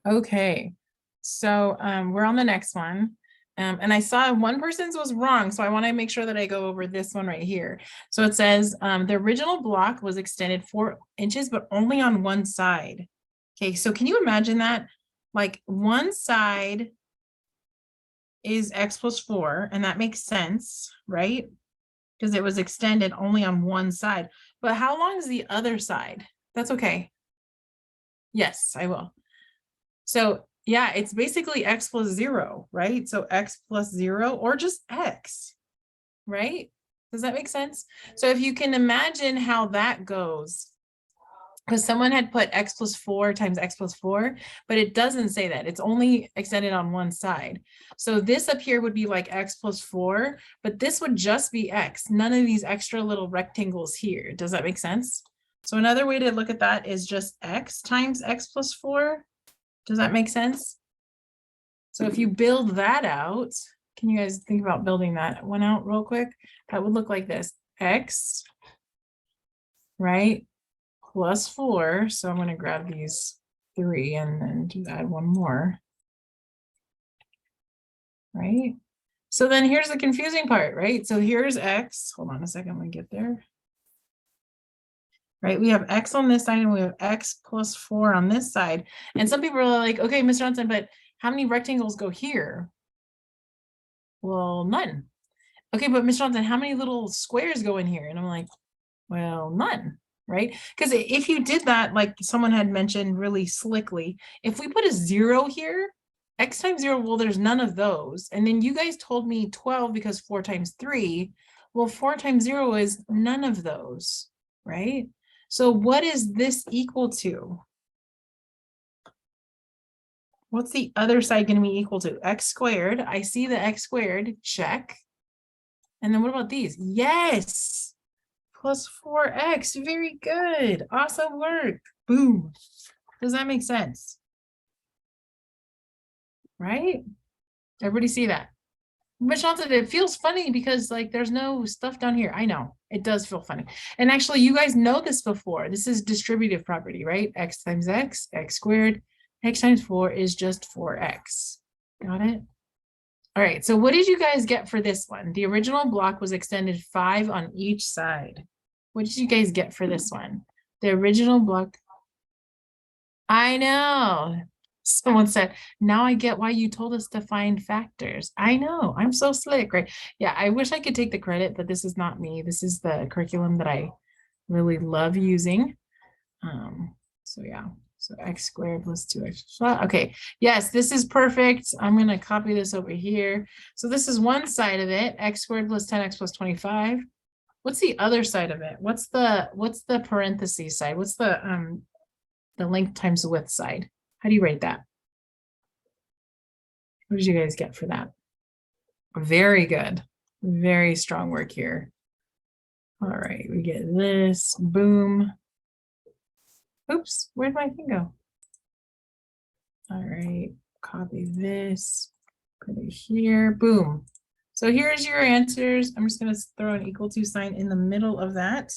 Okay, so we're on the next one. And I saw one person's was wrong, so I want to make sure that I go over this one right here. So it says the original block was extended 4 inches, but only on one side. Okay, so can you imagine that? Like one side is x plus 4, and that makes sense, right? Because it was extended only on one side. But how long is the other side? That's okay. Yes, I will. So yeah, it's basically x plus 0, right? So x plus 0 or just x, right? Does that make sense? So if you can imagine how that goes, because someone had put x plus 4 times x plus 4, but it doesn't say that. It's only extended on one side. So this up here would be like x plus 4, but this would just be x. None of these extra little rectangles here. Does that make sense? So another way to look at that is just x times x plus 4. Does that make sense? So if you build that out, can you guys think about building that one out real quick? That would look like this: x, right, plus 4. So I'm going to grab these 3 and then just add one more, right? So then here's the confusing part, right? So here's x. Hold on a second, let me get there. Right, we have x on this side and we have x plus 4 on this side. And some people are like, okay, Ms. Johnson, but how many rectangles go here? Well, none. Okay, but Ms. Johnson, how many little squares go in here? And I'm like, well, none, right? Because if you did that, like someone had mentioned really slickly, if we put a 0 here, x times 0, well, there's none of those. And then you guys told me 12 because 4 times 3. Well, 4 times 0 is none of those, right? So what is this equal to? What's the other side going to be equal to? X squared. I see the x squared, check. And then what about these? Yes, plus 4x. Very good. Awesome work. Boom. Does that make sense? Right? Everybody see that? But Shanta, it feels funny because like there's no stuff down here. I know it does feel funny. And actually, you guys know this before. This is distributive property, right? X times x, x squared. X times 4 is just 4x. Got it? All right. So what did you guys get for this one? The original block was extended 5 on each side. What did you guys get for this one? The original block. I know. Someone said, now I get why you told us to find factors. I know. I'm so slick, right? Yeah, I wish I could take the credit, but this is not me. This is the curriculum that I really love using. So yeah. So x squared plus 2x. Okay. Yes, this is perfect. I'm going to copy this over here. So this is one side of it. X squared plus 10x plus 25. What's the other side of it? What's the parentheses side? What's the length times the width side? How do you rate that? What did you guys get for that? Very good. Very strong work here. All right, we get this. Boom. Oops, where'd my thing go? All right, copy this, put it here. Boom. So here's your answers. I'm just going to throw an equal to sign in the middle of that.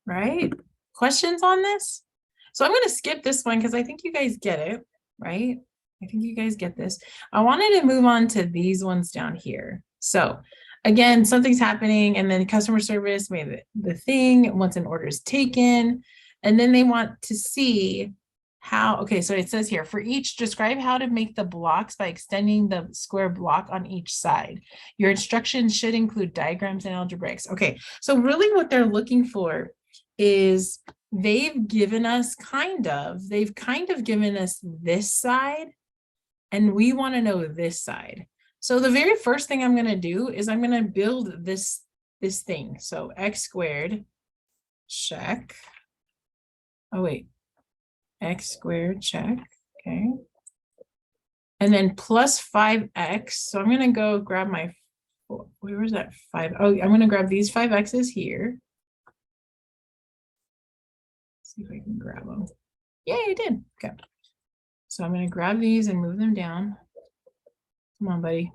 Right? Questions on this? So I'm going to skip this one because I think you guys get it, right? I think you guys get this. I wanted to move on to these ones down here. So again, something's happening and then customer service made the thing once an order is taken. And then they want to see how, okay, so it says here, for each, describe how to make the blocks by extending the square block on each side. Your instructions should include diagrams and algebraics. Okay, so really what they're looking for is they've kind of given us this side, and we want to know this side. So the very first thing I'm going to do is I'm going to build this thing. So x squared, check. Oh, wait. X squared, check. Okay. And then plus 5x. So I'm going to go grab my, where was that 5? Oh, I'm going to grab these 5x's here. See if I can grab them. Yay, I did. Okay. So I'm going to grab these and move them down. Come on, buddy.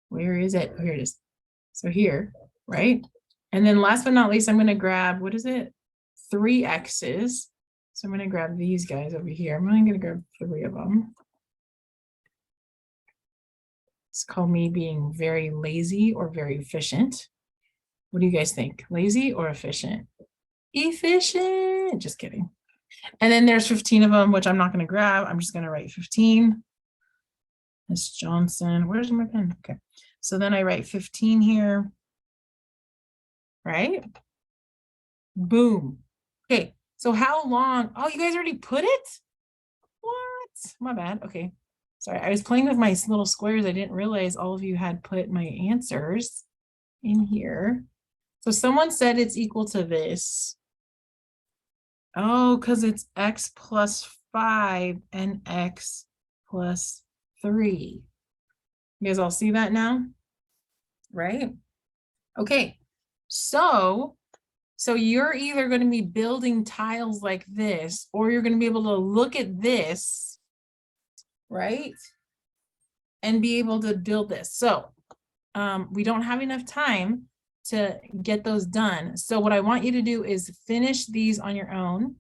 Where is it? Oh, here it is. So here, right? And then last but not least, I'm going to grab, what is it? 3 x's. So I'm going to grab these guys over here. I'm only going to grab 3 of them. It's called me being very lazy or very efficient. What do you guys think? Lazy or efficient? Efficient. Just kidding. And then there's 15 of them, which I'm not going to grab. I'm just going to write 15. Miss Johnson. Where's my pen? Okay. So then I write 15 here. Right? Boom. Okay. So how long? Oh, you guys already put it? What? My bad. Okay. Sorry. I was playing with my little squares. I didn't realize all of you had put my answers in here. So someone said it's equal to this. Oh, because it's x plus 5 and x plus 3. You guys all see that now? Right? Okay. So you're either going to be building tiles like this, or you're going to be able to look at this, right? And be able to build this. So we don't have enough time to get those done. So what I want you to do is finish these on your own,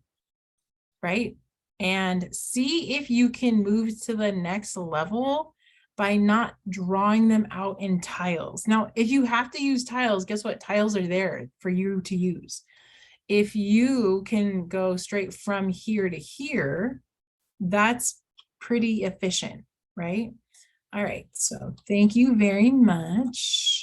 right? And see if you can move to the next level by not drawing them out in tiles. Now, if you have to use tiles, guess what? Tiles are there for you to use. If you can go straight from here to here, that's pretty efficient, right? All right, so thank you very much.